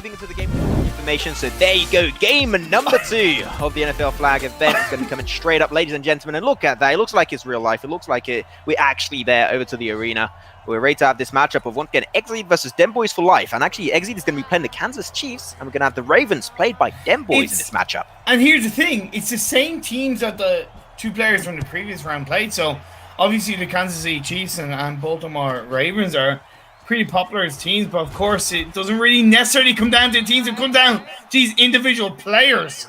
moving into the game information. So there you go, game number 2 of the NFL Flag event. It's going to be coming straight up, ladies and gentlemen. And look at that. It looks like it's real life. It looks like we're actually there over to the arena. We're ready to have this matchup of once again hexied versus demboyz4life. And actually, hexied is going to be playing the Kansas Chiefs, and we're going to have the Ravens played by demboyz in this matchup. And here's the thing: it's the same teams that the 2 players from the previous round played. So obviously, the Kansas City Chiefs and Baltimore Ravens are pretty popular as teams, but of course, it doesn't really necessarily come down to teams. It comes down to these individual players.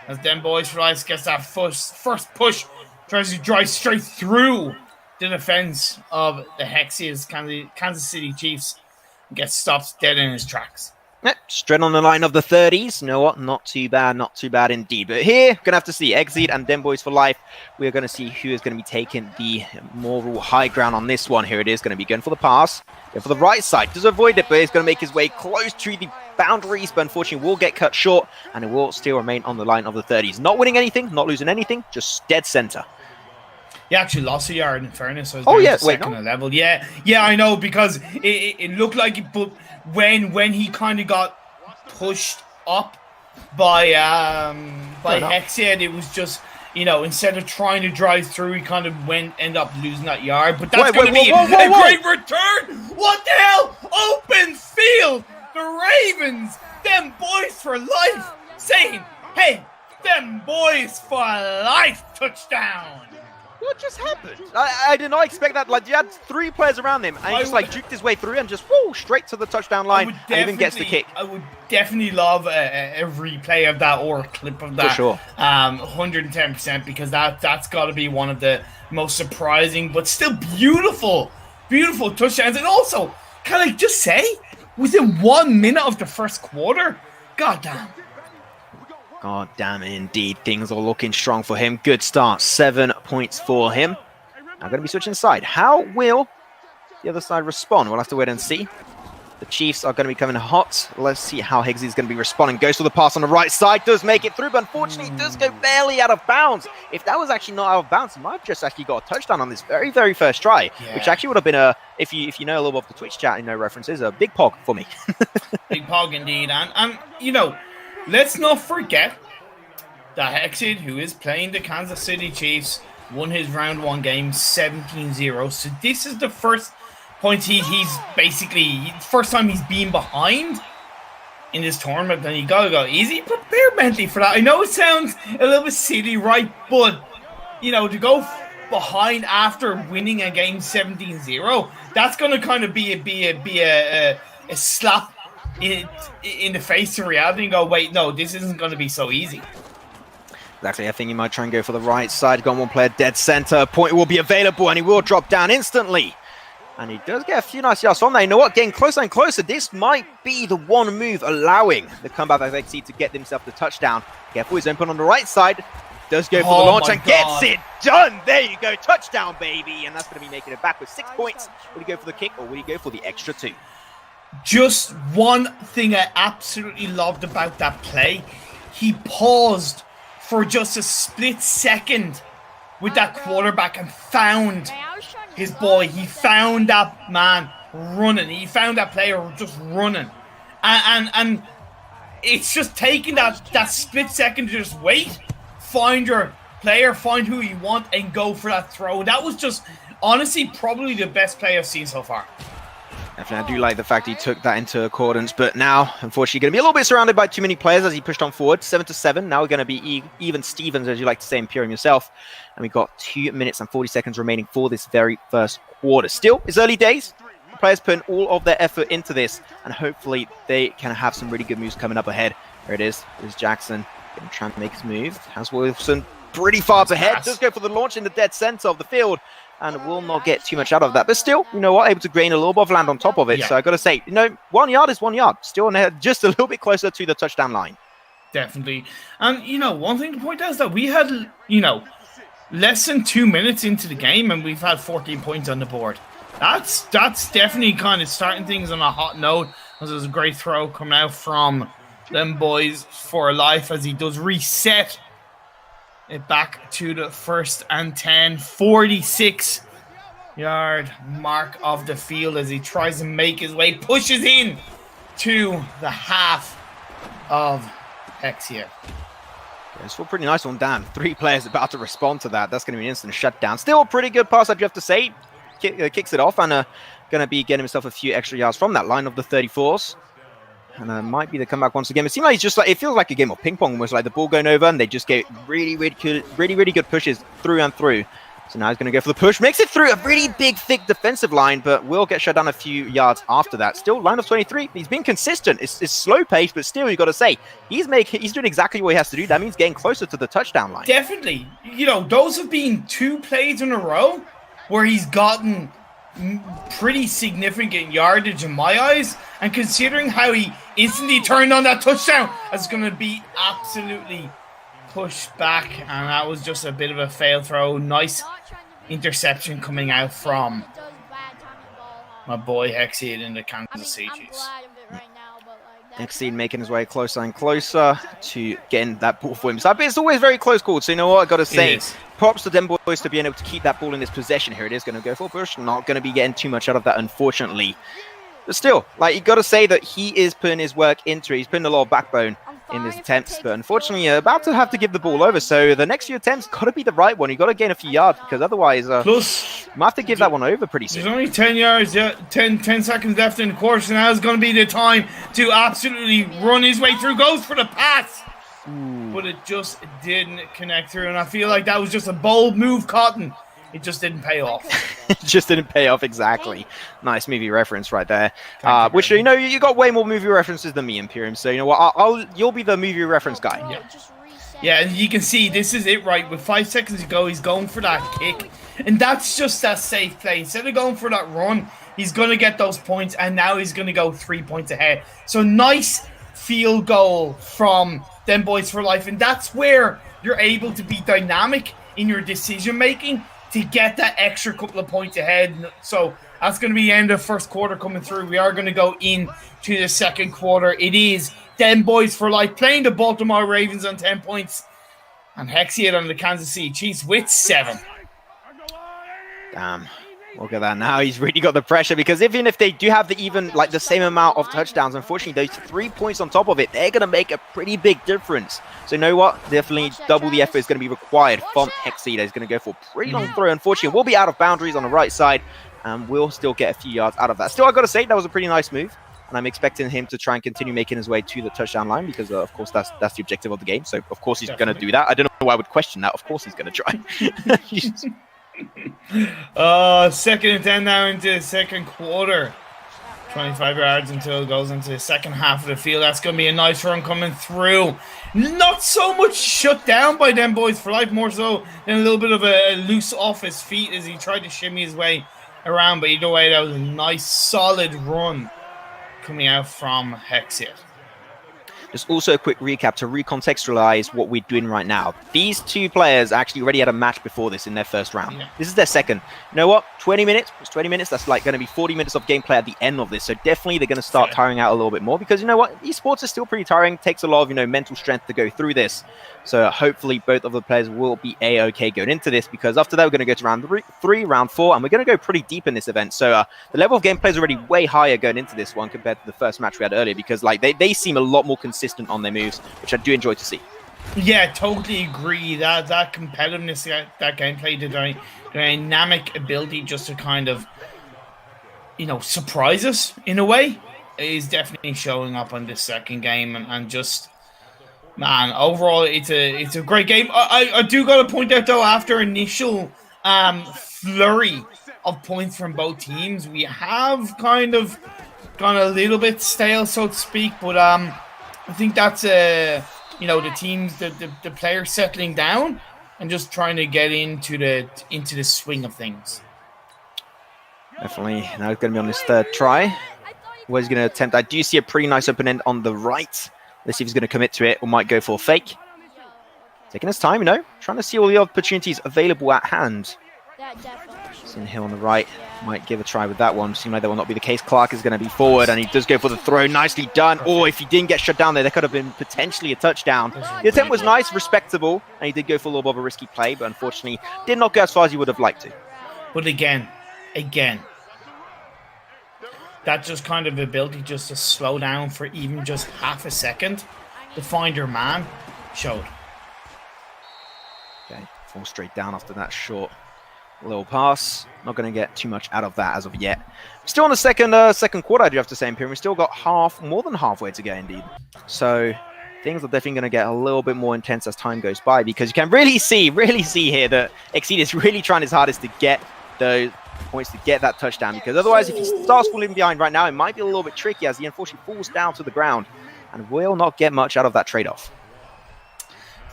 As demboyz4life gets that first push, tries to drive straight through the defense of the hexied Kansas City Chiefs, and gets stopped dead in his tracks. Yep, straight on the line of the 30s. You know what? Not too bad indeed. But here, we're going to have to see hexied and demboyz4life. We're going to see who is going to be taking the moral high ground on this one. Here it is, going to be going for the pass. Go for the right side. Does avoid it, but he's going to make his way close to the boundaries, but unfortunately will get cut short, and it will still remain on the line of the 30s. Not winning anything, not losing anything, just dead center. He actually lost a yard, in fairness. So second level. Yeah, I know, because it looked like it, but when he kind of got pushed up by hexied, it was just, you know, instead of trying to drive through, he kind of ended up losing that yard. But that's going to be a great return. What the hell? Open field. The Ravens, demboyz4life, saying, "Hey, demboyz4life touchdown." What just happened? I did not expect that. Like, you had 3 players around him, and he just juked his way through and just straight to the touchdown line, and even gets the kick. I would definitely love a replay of that or a clip of that. For sure. 110%, because that's got to be one of the most surprising, but still beautiful touchdowns. And also, can I just say, within 1 minute of the first quarter, goddamn. God damn it, indeed. Things are looking strong for him. Good start. 7 points for him. I'm going to be switching side. How will the other side respond? We'll have to wait and see. The Chiefs are going to be coming hot. Let's see how hexied is going to be responding. Goes for the pass on the right side. Does make it through, but unfortunately it does go barely out of bounds. If that was actually not out of bounds, he might have just actually got a touchdown on this very, very first try, which actually would have been a, if you know a little bit of the Twitch chat, you know references, a big pog for me. Big pog indeed. And you know, let's not forget that hexied, who is playing the Kansas City Chiefs, won his round 1 game 17-0. So this is the first point he's basically, first time he's been behind in this tournament, and you gotta go easy. Prepare mentally for that. I know it sounds a little bit silly, right? But, you know, to go behind after winning a game 17-0, that's gonna kind of be a slap in the face to reality and go, wait, no, this isn't going to be so easy. Exactly. I think he might try and go for the right side. Got 1 player dead center. Point will be available, and he will drop down instantly. And he does get a few nice yards from there. You know what? Getting closer and closer. This might be the one move allowing the comeback of hexied to get himself the touchdown. Careful, he's open on the right side. Does go for the launch and gets it done. There you go. Touchdown, baby. And that's going to be making it back with 6 points. Will he go for the kick, or will he go for the extra 2? Just one thing I absolutely loved about that play. He paused for just a split second with that quarterback and found his boy. He found that man running. He found that player just running. And it's just taking that split second to just wait, find your player, find who you want, and go for that throw. That was just, honestly, probably the best play I've seen so far. Definitely, I do like the fact he took that into accordance, but now, unfortunately, going to be a little bit surrounded by too many players as he pushed on forward. 7-7. Now we're going to be even Stevens, as you like to say, Imperium yourself. And we've got 2 minutes and 40 seconds remaining for this very first quarter. Still, it's early days. The players putting all of their effort into this, and hopefully they can have some really good moves coming up ahead. There it is. There's Jackson trying to make his move. Has Wilson pretty far up ahead. Does go for the launch in the dead center of the field, and will not get too much out of that. But still, you know what, able to gain a little bit of land on top of it. Yeah. So I got to say, you know, 1 yard is 1 yard. Still just a little bit closer to the touchdown line. Definitely. And, you know, one thing to point out is that we had, you know, less than 2 minutes into the game, and we've had 14 points on the board. That's definitely kind of starting things on a hot note. This was a great throw coming out from demboyz4life as he does reset it back to the 1st and 10, 46-yard mark of the field as he tries to make his way, pushes in to the half of hexied. It's a pretty nice one, Dan. 3 players about to respond to that. That's going to be an instant shutdown. Still a pretty good pass, I do have to say. Kicks it off and going to be getting himself a few extra yards from that line of the 34s. And might be the comeback once again. It seems like it's just like, it feels like a game of ping pong, almost like the ball going over and they just get really good pushes through and through. So now he's going to go for the push. Makes it through a really big, thick defensive line, but will get shut down a few yards after that. Still, line of 23. He's been consistent. It's slow pace, but still, you got to say, he's doing exactly what he has to do. That means getting closer to the touchdown line. Definitely. You know, those have been 2 plays in a row where he's gotten pretty significant yardage in my eyes. And considering how he instantly turned on that touchdown, that's going to be absolutely pushed back, and that was just a bit of a fail throw. Nice interception coming out from my boy hexied in the Kansas City Chiefs. hexied making his way closer and closer to getting that ball for himself. But it's always very close call. So you know what, I got to say, props to demboyz to being able to keep that ball in his possession. Here it is, going to go for a push. Not going to be getting too much out of that, unfortunately. But still, like, you got to say that he is putting his work into it. He's putting a lot of backbone in his attempts, but unfortunately, you're about to have to give the ball over. So the next few attempts got to be the right one. You got to gain a few yards because otherwise, plus, you might have to give that one over pretty soon. There's only 10 yards, 10 seconds left in the quarter, so now is going to be the time to absolutely run his way through. Goes for the pass, but it just didn't connect through, and I feel like that was just a bold move, Cotton. It just didn't pay off. It just didn't pay off, exactly. Nice movie reference right there. Which, you know, you got way more movie references than me, Imperium. So, you know what, you'll be the movie reference guy. Yeah, and you can see this is it, right? With 5 seconds to go, he's going for that kick. And that's just that safe play. Instead of going for that run, he's going to get those points, and now he's going to go 3 points ahead. So nice field goal from demboyz4life, and that's where you're able to be dynamic in your decision-making to get that extra couple of points ahead. So that's going to be the end of first quarter coming through. We are going to go into the second quarter. It is demboyz4life playing the Baltimore Ravens on 10 points and hexied on the Kansas City Chiefs with 7. Damn. Look at that now. He's really got the pressure because even if they do have the same amount of touchdowns, unfortunately, those 3 points on top of it, they're going to make a pretty big difference. So you know what? Definitely double the effort is going to be required from hexied. He's going to go for a pretty long throw. Unfortunately, we'll be out of boundaries on the right side, and we'll still get a few yards out of that. Still, I got to say, that was a pretty nice move, and I'm expecting him to try and continue making his way to the touchdown line because, of course, that's the objective of the game. So, of course, he's going to do that. I don't know why I would question that. Of course, he's going to try. Second and 10 now into the second quarter. 25 yards until it goes into the second half of the field. That's going to be a nice run coming through. Not so much shut down by demboyz4life, more so than a little bit of a loose off his feet as he tried to shimmy his way around. But either way, that was a nice, solid run coming out from hexied. Just also a quick recap to recontextualize what we're doing right now. These 2 players actually already had a match before this in their first round. Yeah. This is their second. You know what? 20 minutes. It's 20 minutes. That's like going to be 40 minutes of gameplay at the end of this. So definitely they're going to start tiring out a little bit more because you know what? Esports is still pretty tiring. Takes a lot of, mental strength to go through this. So hopefully both of the players will be A-okay going into this because after that we're going to go to round 3, round 4, and we're going to go pretty deep in this event. So the level of gameplay is already way higher going into this one compared to the first match we had earlier because like they seem a lot more consistent on their moves, which I do enjoy to see. Yeah, totally agree. That competitiveness, that gameplay, the dynamic ability just to kind of, surprise us in a way is definitely showing up on this second game and just... Man, overall, it's a great game. I do got to point out, though, after initial flurry of points from both teams, we have kind of gone a little bit stale, so to speak. But I think that's, the teams, the players settling down and just trying to get into the swing of things. Definitely. Now he's going to be on his third try. What he's going to attempt. I do see a pretty nice open end on the right. Let's see if he's going to commit to it or might go for a fake. Taking his time, trying to see all the opportunities available at hand. Sin Hill on the right might give a try with that one. Seems like that will not be the case. Clark is going to be forward and he does go for the throw. Nicely done. Or if he didn't get shut down there could have been potentially a touchdown. The attempt was nice, respectable, and he did go for a little bit of a risky play, but unfortunately did not go as far as he would have liked to. But again, that just kind of ability just to slow down for even just half a second to find your man showed. Okay, fall straight down after that short little pass. Not going to get too much out of that as of yet. Still on the second quarter, I do have to say, Imperium. We still got more than halfway to go, indeed. So things are definitely going to get a little bit more intense as time goes by, because you can really see here that hexied is really trying his hardest to get those points, to get that touchdown, because otherwise if he starts falling behind right now, it might be a little bit tricky as he unfortunately falls down to the ground and will not get much out of that trade-off.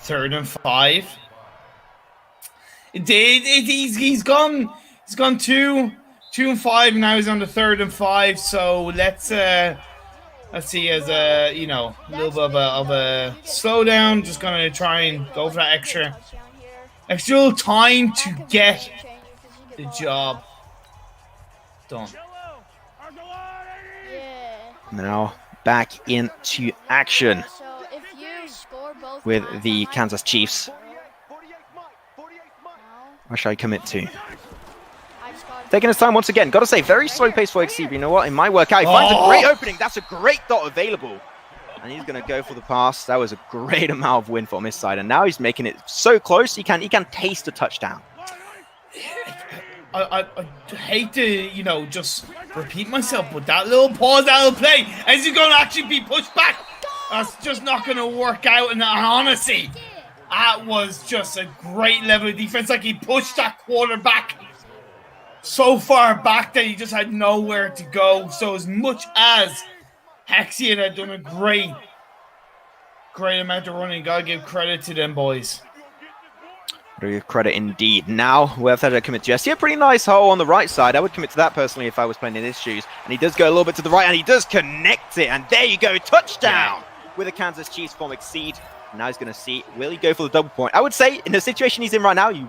3rd and 5. He's gone 2 and 5 now. He's on the 3rd and 5. So let's see, as a little bit of a slowdown. Just gonna try and go for that extra time to get the job done. Now back into action with the Kansas Chiefs. What should I commit to? Taking his time once again. Got to say, very slow pace for hexied. You know what? It might work out. He finds a great opening. That's a great dot available. And he's going to go for the pass. That was a great amount of win from his side. And now he's making it so close, he can taste a touchdown. I hate to, just repeat myself, but that little pause, that little play, is he going to actually be pushed back? That's just not going to work out. And honestly, that was just a great level of defense. Like, he pushed that quarterback so far back that he just had nowhere to go. So as much as hexied had done a great amount of running, gotta give credit to them boys. Give credit indeed. Now, where have I commit to? I see a pretty nice hole on the right side. I would commit to that personally if I was playing in his shoes. And he does go a little bit to the right, and he does connect it. And there you go, touchdown with the Kansas Chiefs from hexied. Now he's going to see, will he go for the double point? I would say, in the situation he's in right now, you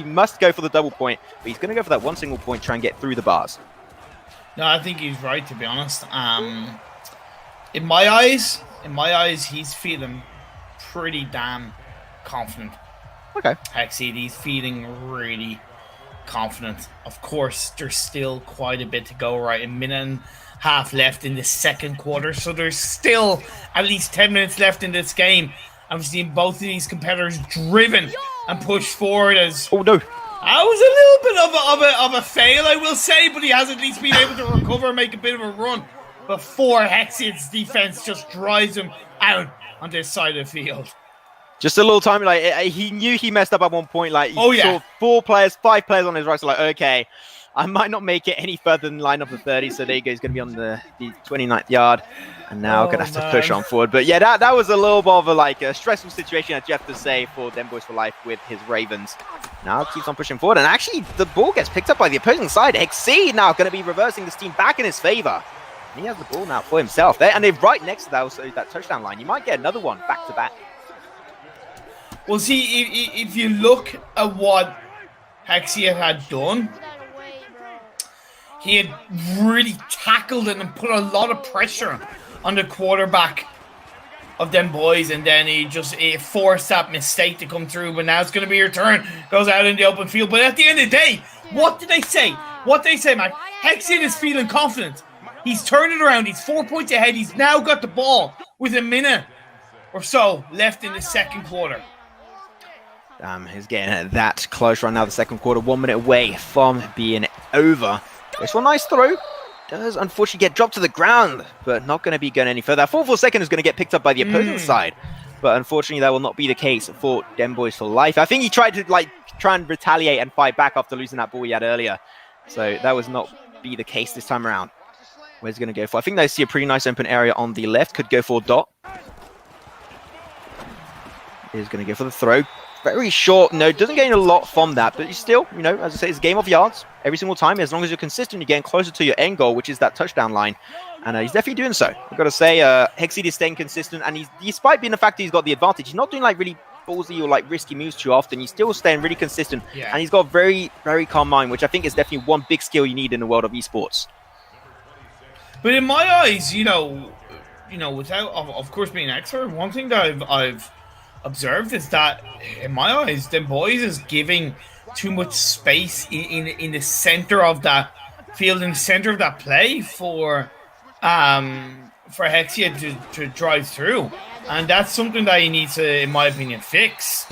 must go for the double point. But he's going to go for that one single point, try and get through the bars. No, I think he's right, to be honest. In my eyes, he's feeling pretty damn confident. Okay. hexied, he's feeling really confident. Of course, there's still quite a bit to go, right? A minute and a half left in the second quarter. So there's still at least 10 minutes left in this game. I've seen both of these competitors driven and pushed forward as... Oh, no. That was a little bit of a fail, I will say, but he has at least been able to recover and make a bit of a run before hexied's defense just drives him out on this side of the field. Just a little time, like, he knew he messed up at one point. Like, he saw 5 players on his right, so like, okay, I might not make it any further than line up the 30, so there you go. He's going to be on the 29th yard, and now going to have to push on forward. But yeah, that was a little bit of a stressful situation, as you have to say, for demboyz4life with his Ravens. Now keeps on pushing forward, and actually the ball gets picked up by the opposing side. hexied now going to be reversing this team back in his favor. He has the ball now for himself there, and they're right next to that, also, that touchdown line. You might get another one back to back. Well, see, if you look at what hexied had done, he had really tackled and put a lot of pressure on the quarterback of them boys, and then he just forced that mistake to come through. But now it's going to be your turn. Goes out in the open field. But at the end of the day, what did they say? Man? hexied is feeling confident. He's turned it around. He's 4 points ahead. He's now got the ball with a minute or so left in the second quarter. He's getting that close right now, the second quarter, 1 minute away from being over. This one, nice throw. Does unfortunately get dropped to the ground, but not going to be going any further. That 4 second is going to get picked up by the opposing side, but unfortunately that will not be the case for demboyz4life. I think he tried to try and retaliate and fight back after losing that ball he had earlier, so that was not be the case this time around. Where's he going to go for? I think they see a pretty nice open area on the left. Could go for a dot. He's going to go for the throw. Very short. No, doesn't gain a lot from that, but he's still, as I say, it's a game of yards every single time. As long as you're consistent, you're getting closer to your end goal, which is that touchdown line. And he's definitely doing so. I've got to say, hexied is staying consistent, and he's, despite being the fact that he's got the advantage, he's not doing really ballsy or risky moves too often. He's still staying really consistent, and he's got a very, very calm mind, which I think is definitely one big skill you need in the world of esports. But in my eyes, without, of course, being an expert, one thing that I've observed is that, in my eyes, demboyz is giving too much space in the center of that field in the center of that play for hexied to drive through, and that's something that he needs to, in my opinion, fix.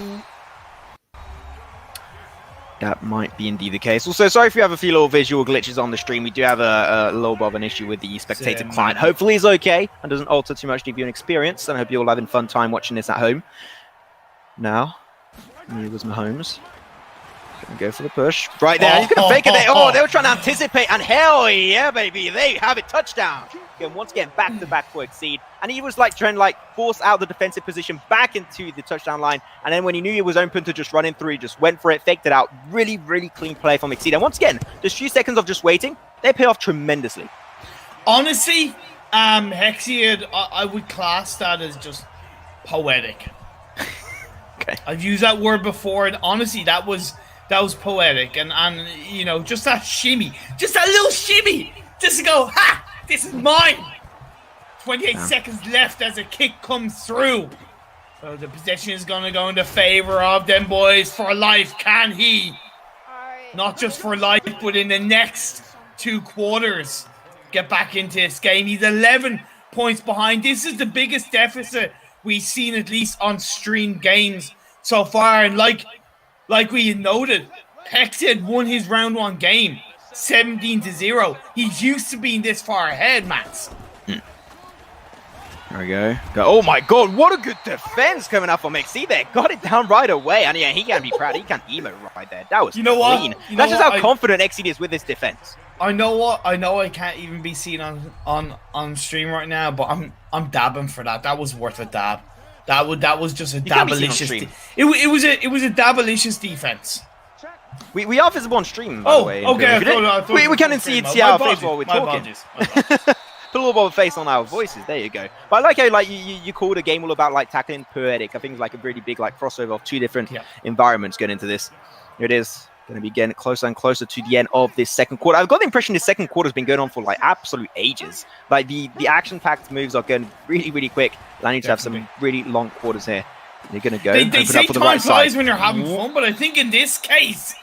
That might be indeed the case. Also, sorry if you have a few little visual glitches on the stream. We do have a little bit of an issue with the spectator client. Hopefully it's okay and doesn't alter too much the viewing experience. And I hope you're all having fun time watching this at home. Now, here was Mahomes. Gonna go for the push. Right there, he's gonna fake it there. Oh, they were trying to anticipate, and hell yeah, baby, they have it, touchdown. Again, once again, back for Exceed. And he was like trying to like force out the defensive position back into the touchdown line. And then when he knew he was open to just running through, he just went for it, faked it out. Really, really clean play from Exceed. And once again, just few seconds of just waiting, they pay off tremendously. Honestly, Hexied, I would class that as just poetic. Okay. I've used that word before, and honestly, that was poetic, and you know, just that shimmy, just that little shimmy, just to go, ha, this is mine. 28 seconds left as a kick comes through. So the possession is going to go in the favor of demboyz4life. Can he, not just for life, but in the next 2 quarters, get back into this game? He's 11 points behind. This is the biggest deficit we've seen, at least on streamed games so far, and like we had noted, Hexied won his round 1 game 17-0. He's used to being this far ahead, Mats. There we go. Oh my god, what a good defense coming up from Exceed there. Got it down right away. And yeah, he can be proud. He can emo right there. That was clean. That's just how confident Exceed is with his defense. I know what? I know I can't even be seen on stream right now, but I'm dabbing for that. That was worth a dab. That was just a dabalicious. It was a dabalicious defense. We are visible on stream, by the way. Okay. We can see our face while we're talking. Put a little bit of face on our voices. There you go. But I like how you called a game all about like tackling poetic. I think it's like a really big like crossover of 2 different environments going into this. Here it is. Going to be getting closer and closer to the end of this second quarter. I've got the impression this second quarter has been going on for like absolute ages. Like the action-packed moves are going really, really quick. And I need to have some really long quarters here. They're going to go. They say time flies when you're having fun, but I think in this case,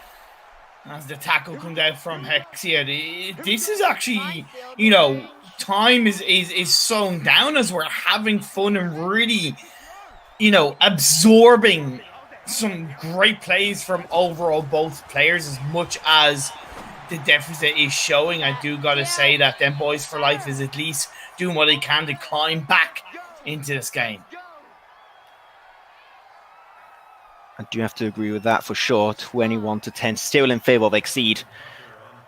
as the tackle comes out from Hexied, this is actually, you know, time is slowing down as we're having fun and really, you know, absorbing some great plays from overall both players. As much as the deficit is showing, I do gotta say that demboyz4life is at least doing what he can to climb back into this game. I do have to agree with that for sure. 21-10, still in favor of Exceed.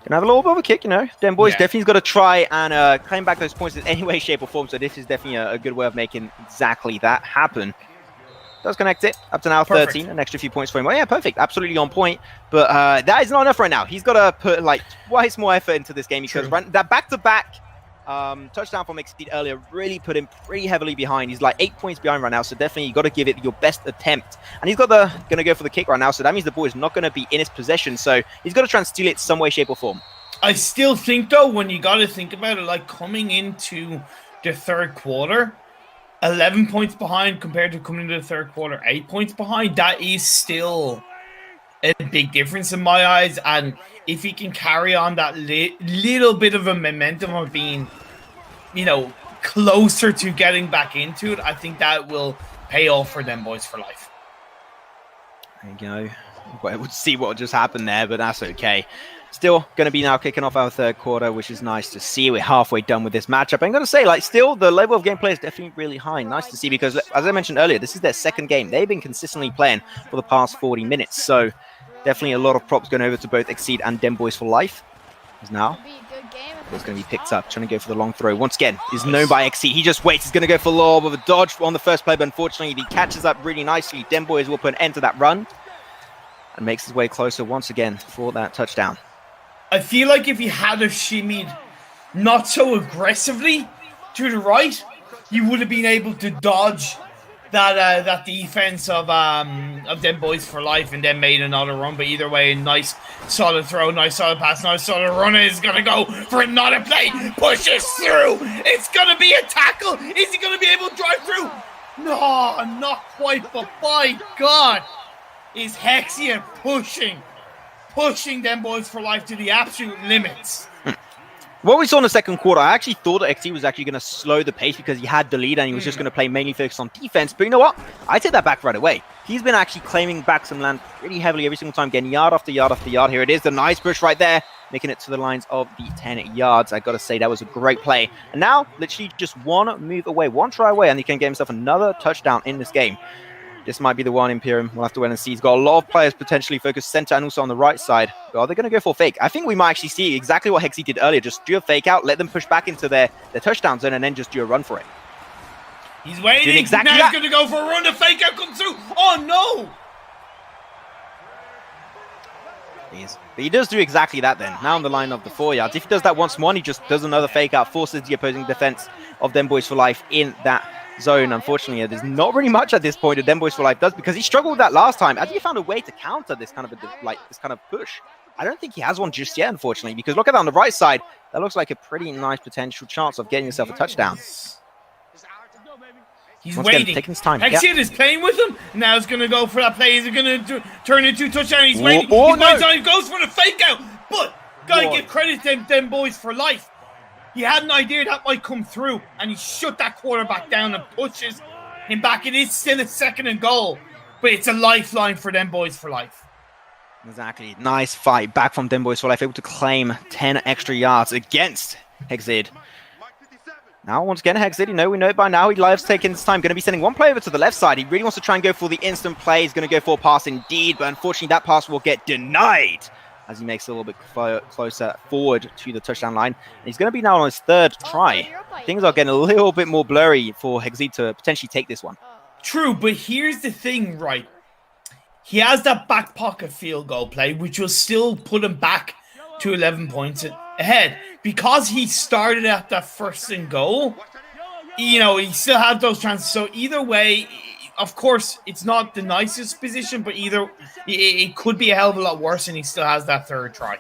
Gonna have a little bit of a kick, you know. demboyz definitely got to try and claim back those points in any way, shape, or form. So this is definitely a good way of making exactly that happen. Does connect it up to now 13, an extra few points for him. Oh yeah, perfect, absolutely on point. But that is not enough right now. He's got to put like twice more effort into this game because that back-to-back touchdown from Exceed earlier really put him pretty heavily behind. He's like 8 points behind right now, so definitely you got to give it your best attempt. And he's got going to go for the kick right now, so that means the ball is not going to be in his possession. So he's got to try and steal it some way, shape, or form. I still think though, when you got to think about it, like coming into the third quarter, 11 points behind compared to coming into the third quarter, 8 points behind, that is still a big difference in my eyes. And if he can carry on that little bit of a momentum of being, you know, closer to getting back into it, I think that will pay off for demboyz4life. There you go. We'll see what just happened there, but that's okay. Still going to be now kicking off our third quarter, which is nice to see. We're halfway done with this matchup. I'm going to say, like, still the level of gameplay is definitely really high. Nice to see because, as I mentioned earlier, this is their second game. They've been consistently playing for the past 40 minutes. So definitely a lot of props going over to both Exceed and demboyz4life. As now, it's going to be picked up, trying to go for the long throw. Once again, is known by Exceed. He just waits. He's going to go for a lob with a dodge on the first play, but unfortunately, he catches up really nicely. demboyz will put an end to that run and makes his way closer once again for that touchdown. I feel like if he had have shimmied not so aggressively to the right, you would have been able to dodge that defense of demboyz4life and then made another run. But either way, nice solid throw, nice solid pass, nice solid run. Is gonna go for another play, pushes through. It's gonna be a tackle. Is he gonna be able to drive through? No, not quite. But by God, is Hexied pushing demboyz4life to the absolute limits. What we saw in the second quarter, I actually thought that XT was actually going to slow the pace because he had the lead and he was just going to play mainly focused on defense. But you know what? I take that back right away. He's been actually claiming back some land pretty heavily every single time, getting yard after yard after yard. Here it is, the nice push right there, making it to the lines of the 10 yards. I got to say, that was a great play. And now, literally just one move away, one try away, and he can get himself another touchdown in this game. This might be the one, Imperium. We'll have to wait and see. He's got a lot of players potentially focused center and also on the right side. But are they going to go for fake? I think we might actually see exactly what hexied did earlier. Just do a fake out, let them push back into their touchdown zone, and then just do a run for it. He's waiting. Exactly now he's going to go for a run. The fake out comes through. Oh, no. But he does do exactly that then. Now on the line of the 4 yards. If he does that once more, he just does another fake out, forces the opposing defense of demboyz4life in that zone. Unfortunately, there's not really much at this point that demboyz4life does because he struggled with that last time. Has he found a way to counter this kind of push? I don't think he has one just yet, unfortunately, because look at that on the right side. That looks like a pretty nice potential chance of getting yourself a touchdown. He's waiting. Taking his time. Hexied is playing with him. Now he's going to go for that play. He's going to turn into a touchdown. He's waiting. Oh, He goes for the fake out. But gotta give credit to demboyz4life. He had an idea that might come through, and he shut that quarterback down and pushes him back. It is still a 2nd and goal, but it's a lifeline for demboyz4life. Exactly. Nice fight back from demboyz4life, able to claim 10 extra yards against hexied. Now, once again, hexied, we know it by now. He loves taking his time. Going to be sending one play over to the left side. He really wants to try and go for the instant play. He's going to go for a pass indeed, but unfortunately, that pass will get denied as he makes it a little bit closer forward to the touchdown line. And he's going to be now on his 3rd try. Things are getting a little bit more blurry for hexied to potentially take this one. True, but here's the thing, right? He has that back pocket field goal play, which will still put him back to 11 points ahead. Because he started at that 1st and goal, he still had those chances. So either way, of course, it's not the nicest position, but it could be a hell of a lot worse, and he still has that 3rd try.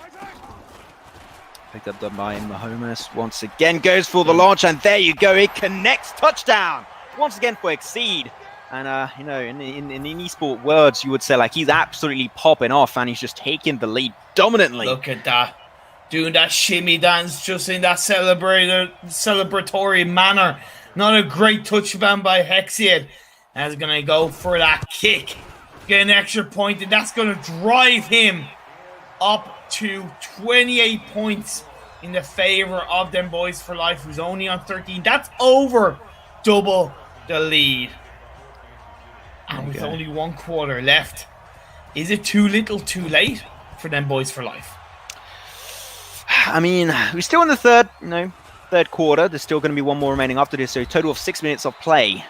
Picked up done by Mahomes. Once again, goes for the launch, and there you go. It connects. Touchdown. Once again for hexied. And, in esport words, you would say, like, he's absolutely popping off, and he's just taking the lead dominantly. Look at that. Doing that shimmy dance just in that celebratory manner. Not a great touchdown by hexied. That's going to go for that kick. Get an extra point, and that's going to drive him up to 28 points in the favor of demboyz4life, who's only on 13. That's over double the lead. And with only 1 quarter left, is it too little too late for demboyz4life? I mean, we're still in the third quarter. There's still going to be one more remaining after this, so a total of 6 minutes of play.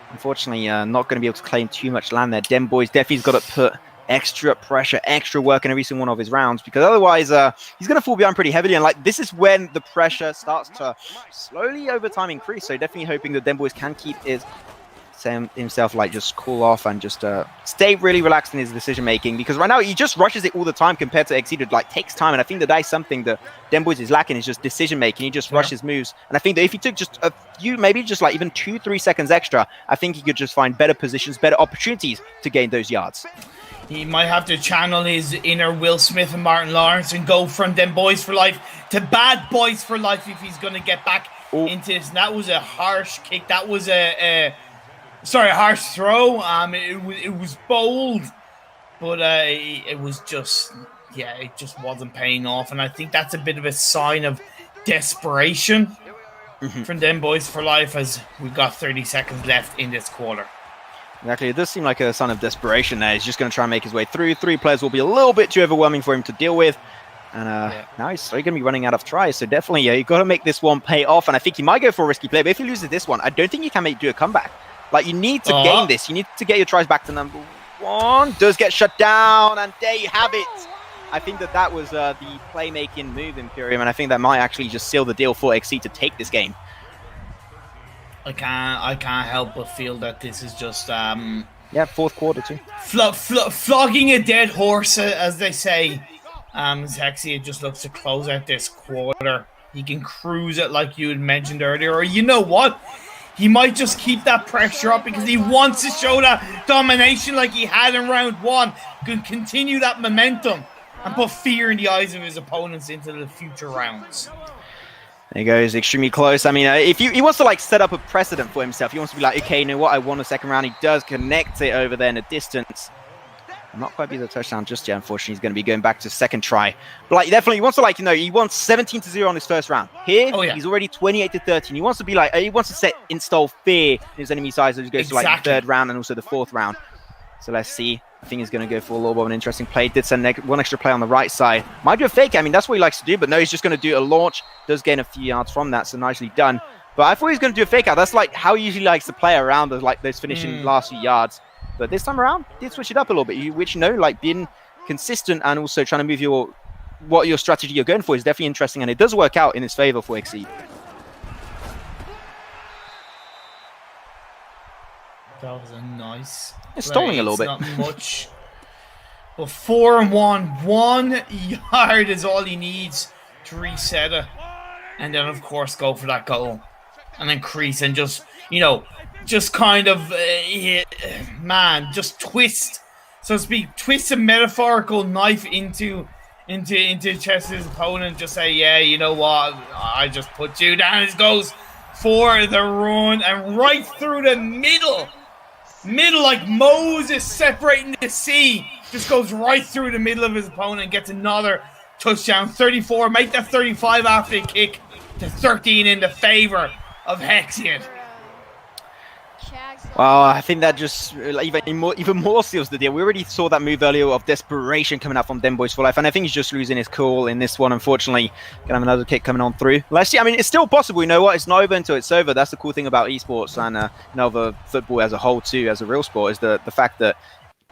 Unfortunately, not going to be able to claim too much land there. demboyz definitely's got to put extra pressure, extra work in every single one of his rounds, because otherwise he's going to fall behind pretty heavily. And this is when the pressure starts to slowly over time increase. So definitely hoping that demboyz can keep himself just cool off and just stay really relaxed in his decision making, because right now he just rushes it all the time compared to hexied. It takes time, and I think that is something that demboyz is lacking, is just decision making. He just rushes moves, and I think that if he took just a few, maybe just even 2-3 seconds extra, I think he could just find better positions, better opportunities to gain those yards. He might have to channel his inner Will Smith and Martin Lawrence and go from demboyz4life to bad boys for life if he's going to get back into this. And that was a harsh kick. That was a harsh throw. It was bold, but it was just, it just wasn't paying off. And I think that's a bit of a sign of desperation from demboyz4life, as we've got 30 seconds left in this quarter. Exactly, it does seem like a sign of desperation there. He's just going to try and make his way through. 3 players will be a little bit too overwhelming for him to deal with. And now he's slowly going to be running out of tries. So definitely, you've got to make this one pay off. And I think he might go for a risky play. But if he loses this one, I don't think he can do a comeback. You need to gain this. You need to get your tries back to number 1. Does get shut down. And there you have it. I think that was the playmaking move, Imperium. And I think that might actually just seal the deal for hexied to take this game. I can't help but feel that this is just 4th quarter too. Flogging a dead horse, as they say. Hexied just looks to close out this quarter. He can cruise it like you had mentioned earlier. Or you know what? He might just keep that pressure up because he wants to show that domination like he had in round 1. Can continue that momentum and put fear in the eyes of his opponents into the future rounds. There he goes, extremely close. I mean, if he wants to like set up a precedent for himself, he wants to be like, okay, you know what, I won the second round. He does connect it over there in the distance. Not quite be the touchdown just yet, unfortunately. He's going to be going back to second try. But like, definitely, he wants to like, he wants 17-0 on his first round. Here, he's already 28-13. He wants to be like, he wants to install fear in his enemy side as he goes to like the third round and also the fourth round. So let's see. I think he's going to go for a little bit of an interesting play. Did send one extra play on the right side. Might do a fake. I mean, that's what he likes to do. But no, he's just going to do a launch. Does gain a few yards from that. So nicely done. But I thought he was going to do a fake out. That's like how he usually likes to play around those finishing last few yards. But this time around, did switch it up a little bit. Which, like being consistent and also trying to move what your strategy you're going for is definitely interesting. And it does work out in his favor for hexied. That was a nice. It's stalling a little bit. Not much. But 4-1, 1 yard is all he needs to reset it, and then of course go for that goal, and then crease and just just kind of just twist, so to speak, twist a metaphorical knife into the chest of his opponent. Just say, yeah, you know what, I just put you down. It goes for the run and right through the middle like Moses separating the sea. Just goes right through the middle of his opponent and gets another touchdown. 34, make that 35 after the kick to 13 in the favor of hexied. Well, I think that just even more seals the deal. We already saw that move earlier of desperation coming out from demboyz4life, and I think he's just losing his cool in this one, unfortunately. Gonna have another kick coming on through. Let's see. I mean, it's still possible. You know what? It's not over until it's over. That's the cool thing about esports and the football as a whole too, as a real sport, is the fact that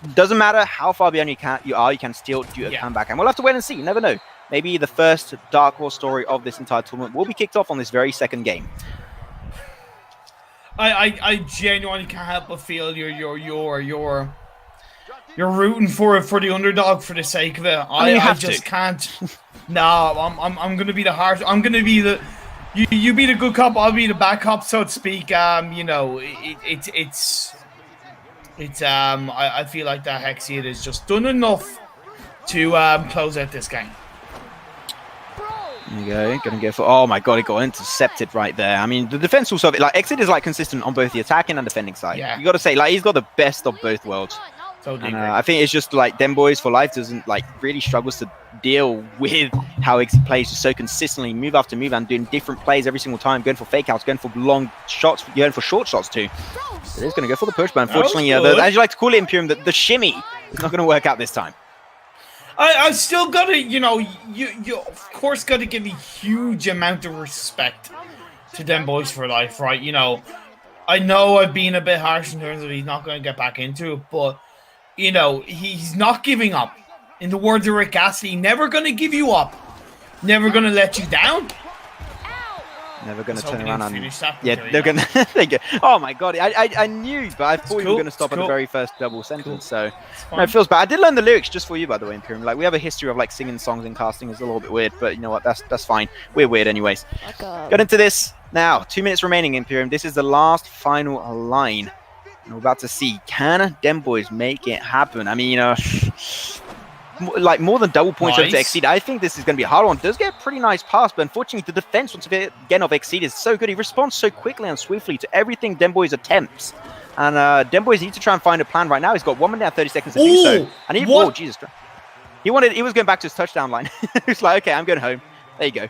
it doesn't matter how far behind you can still do a comeback, and we'll have to wait and see. You never know. Maybe the first dark horse story of this entire tournament will be kicked off on this very second game. I genuinely can't help but feel you're rooting for the underdog for the sake of it. I just can't. No, I'm gonna be the harsh. I'm gonna be the you be the good cop. I'll be the bad cop, so to speak. I feel like that hexied has just done enough to close out this game. There you go, gonna go for, oh my god, it got intercepted right there. I mean, the defense also, like, hexied is like consistent on both the attacking and defending side. Yeah. You gotta say, like, he's got the best of both worlds. Totally. And I think it's just like demboyz4life doesn't really struggles to deal with how hexied plays just so consistently, move after move, and doing different plays every single time, going for fake outs, going for long shots, going for short shots too. So it is gonna go for the push, but unfortunately, as you like to call it, Imperium, the shimmy is not gonna work out this time. I still gotta, you of course gotta give a huge amount of respect to demboyz4life, right? I know I've been a bit harsh in terms of he's not going to get back into it, but, he's not giving up. In the words of Rick Astley, never going to give you up, never going to let you down. Never going to turn around and they're going to. Oh my god! I knew, but I thought you were going to stop at the very first double sentence. So no, it feels bad. I did learn the lyrics just for you, by the way, Imperium. Like, we have a history of singing songs and casting is a little bit weird, but you know what? That's fine. We're weird anyways. Got into this now. 2 minutes remaining, Imperium. This is the last final line. And we're about to see, can demboyz make it happen? I mean, more than double points over to hexied. I think this is going to be a hard one. Does get a pretty nice pass, but unfortunately the defense once again of hexied is so good. He responds so quickly and swiftly to everything demboyz attempts. And demboyz needs to try and find a plan right now. He's got 1 minute and 30 seconds to do so. And oh, Jesus. He was going back to his touchdown line. He's like, okay, I'm going home. There you go.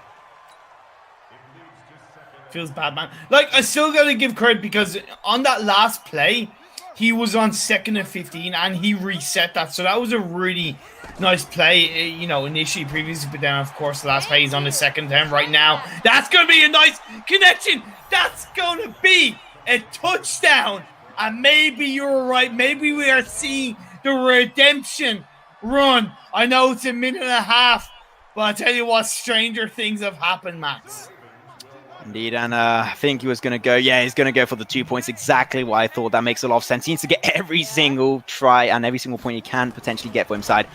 Feels bad, man. I still got to give credit because on that last play, he was on 2nd and 15 and he reset that. So that was a really nice play, initially, previously, but then, of course, the last play he's on the second attempt right now. That's going to be a nice connection. That's going to be a touchdown. And maybe you're right. Maybe we are seeing the redemption run. I know it's a minute and a half, but I tell you what, stranger things have happened, Max. Indeed, and I think he was going to go, he's going to go for the 2 points. Exactly what I thought. That makes a lot of sense. He needs to get every single try and every single point he can potentially get for him side.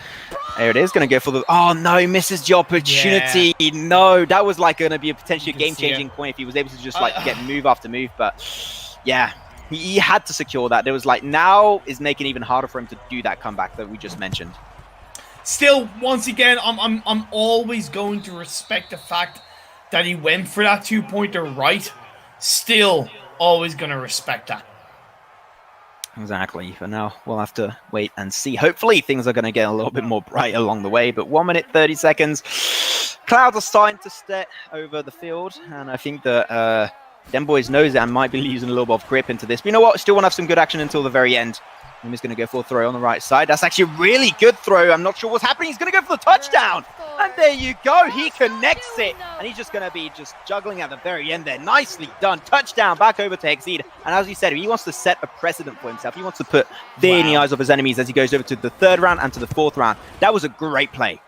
There it is, going to go for the, oh no, he misses the opportunity. Yeah. No, that was going to be a potentially game-changing point if he was able to just get move after move. But yeah, he had to secure that. There was now is making it even harder for him to do that comeback that we just mentioned. Still, once again, I'm always going to respect the fact that he went for that 2-pointer right, still always going to respect that. Exactly. But now we'll have to wait and see. Hopefully things are going to get a little bit more bright along the way. But 1 minute, 30 seconds. Clouds are starting to set over the field. And I think that demboyz knows that and might be losing a little bit of grip into this. But you know what? Still want to have some good action until the very end. And he's going to go for a throw on the right side. That's actually a really good throw. I'm not sure what's happening. He's going to go for the touchdown. And there you go. He connects it. And he's just going to be just juggling at the very end there. Nicely done. Touchdown back over to hexied. And as you said, he wants to set a precedent for himself. He wants to put fear in the eyes of his enemies as he goes over to the 3rd round and to the 4th round. That was a great play.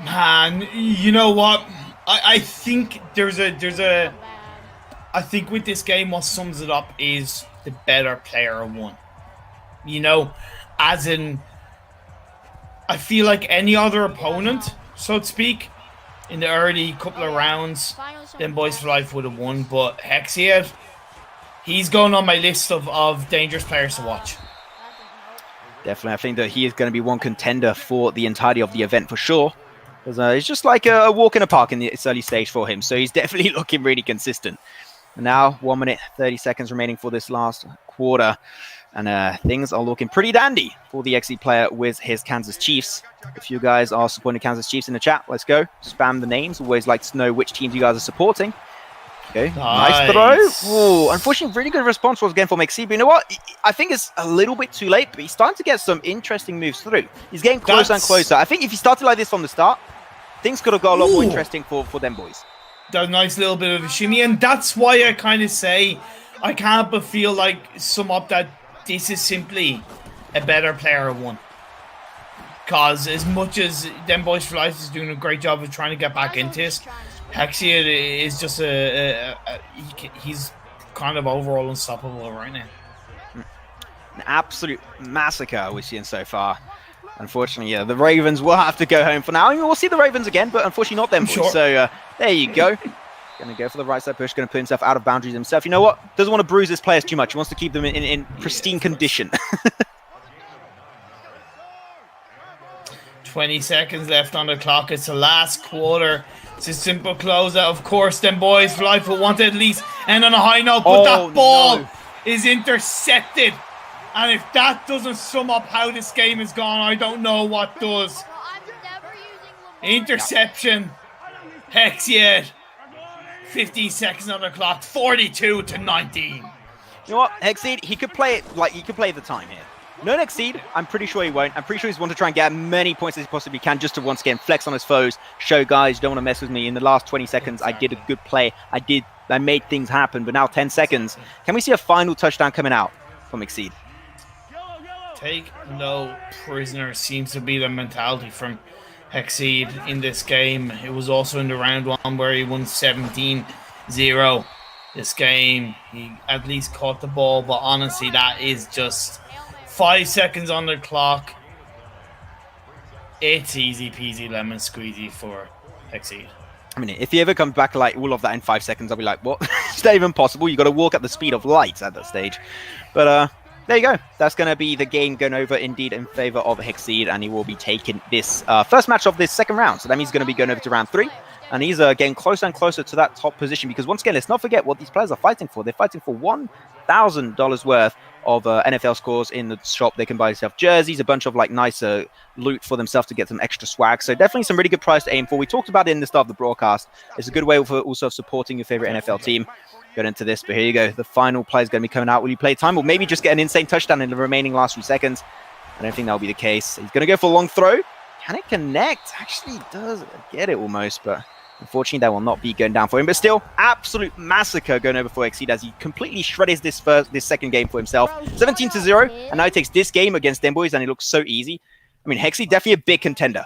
Man, you know what? I think I think with this game, what sums it up is the better player won. You know, as in, I feel like any other opponent, so to speak, in the early couple of rounds, demboyz4life would have won. But hexied, he's going on my list of dangerous players to watch. Definitely. I think that he is going to be one contender for the entirety of the event for sure. Because it's just like a walk in a park in its early stage for him. So he's definitely looking really consistent. And now 1 minute, 30 seconds remaining for this last quarter. And things are looking pretty dandy for the hexied player with his Kansas Chiefs. If you guys are supporting Kansas Chiefs in the chat, let's go. Spam the names. Always like to know which teams you guys are supporting. Okay, nice throw. Ooh, unfortunately, really good response was again from hexied. But you know what? I think it's a little bit too late, but he's starting to get some interesting moves through. He's getting closer and closer. I think if he started like this from the start, things could have got a lot more interesting for them boys. That nice little bit of a shimmy, and that's why I kind of say I can't but feel like sum up that this is simply a better player won. Because as much as demboyz4life is doing a great job of trying to get back into this, hexied is just he's kind of overall unstoppable right now. An absolute massacre we're seeing so far. Unfortunately, yeah, the Ravens will have to go home for now. I mean, we'll see the Ravens again, but unfortunately not them. Sure. So there you go. Going to go for the right side push, going to put himself out of boundaries himself. You know what? Doesn't want to bruise his players too much. He wants to keep them in pristine condition. 20 seconds left on the clock. It's the last quarter. It's a simple closeout. Of course, demboyz4life will want to at least end on a high note, but that ball is intercepted. And if that doesn't sum up how this game has gone, I don't know what does. Interception. hexied. 50 seconds on the clock, 42-19. You know what, hexied, he could play it like he could play the time here. No hexied, I'm pretty sure he won't. I'm pretty sure he's want to try and get as many points as he possibly can just to once again flex on his foes, show guys you don't want to mess with me. In the last 20 seconds, I did a good play. I made things happen, but now 10 seconds. Can we see a final touchdown coming out from hexied? Take no prisoner seems to be the mentality from hexied in this game. It was also in the round one where he won 17-0. This game, he at least caught the ball, but honestly, that is just 5 seconds on the clock. It's easy peasy lemon squeezy for hexied. I mean, if he ever comes back like all of that in 5 seconds, I'll be like, what? It's not even possible. You got to walk at the speed of light at that stage. But there you go. That's going to be the game going over indeed in favor of hexied, and he will be taking this first match of this second round. So that means he's going to be going over to round 3. And he's getting closer and closer to that top position because, once again, let's not forget what these players are fighting for. They're fighting for $1,000 worth of NFL scores in the shop. They can buy themselves jerseys, a bunch of like nicer loot for themselves to get some extra swag. So definitely some really good price to aim for. We talked about it in the start of the broadcast. It's a good way for also supporting your favorite NFL team. Going into this, but here you go. The final play is going to be coming out. Will you play time or maybe just get an insane touchdown in the remaining last few seconds? I don't think that'll be the case. He's going to go for a long throw. Can it connect? Actually does get it almost, but unfortunately, that will not be going down for him. But still, absolute massacre going over for hexied as he completely shreds this second game for himself. 17-0, and now he takes this game against demboyz, and it looks so easy. I mean, hexied definitely a big contender.